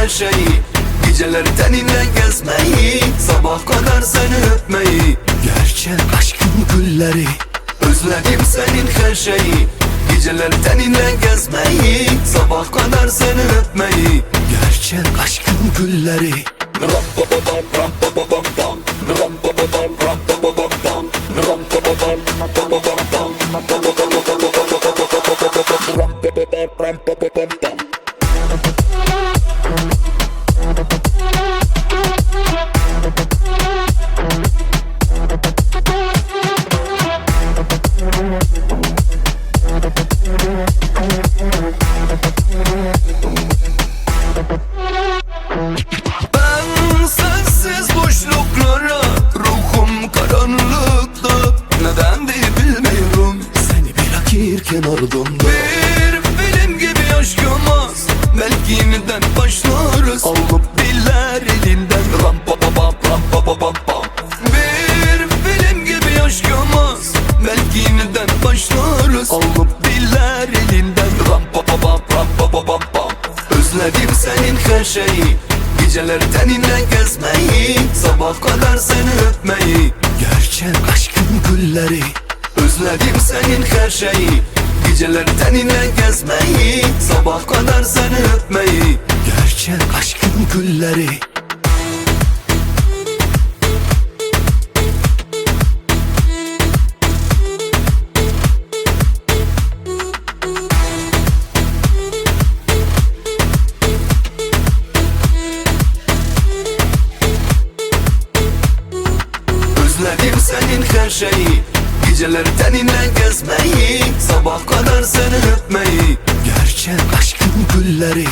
her şeyi. Geceleri teninle gezmeyi, sabah kadar seni öpmeyi. Gerçek aşkın gülleri, özledim senin her şeyi. Geceleri teninle gezmeyi, sabah kadar seni öpmeyi. Gerçek aşkın gülleri. Ben sensiz boşluklara, ruhum karanlıkta. Neden diye bilmiyorum, seni bırakırken ardımda. Bir film gibi yaşamaz, belki yeniden başlarız. Alıp diller elinden, ram pa pa pam ram pa pa pam pam. Bir film gibi yaşamaz, belki yeniden başlarız. Alıp diller elinden, ram pa pa pam ram pa pa pam pam. Özledim senin her şeyi. Geceleri teninle gezmeyi, sabah kadar seni öpmeyi. Gerçek aşkın gülleri, özledim senin her şeyi. Geceleri teninle gezmeyi, sabah kadar seni öpmeyi. Gerçek aşkın gülleri. Özledim senin her şeyi. Geceleri teninle gezmeyi, sabah kadar seni öpmeyi. Gerçek aşkın gülleri,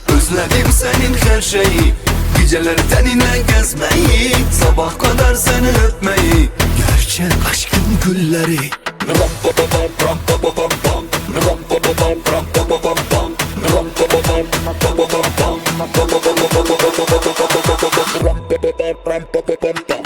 özledim senin her şeyi. Geceleri teninle gezmeyi, sabah kadar seni öpmeyi. Gerçek aşkın gülleri. Ram pa pa pam ram pa pa pam pam. Ram pa pa pam ram pa pa pam pam. Ram pa pa pam pa pa pam pam. Ram pa pa pam ram pa pa pam pam.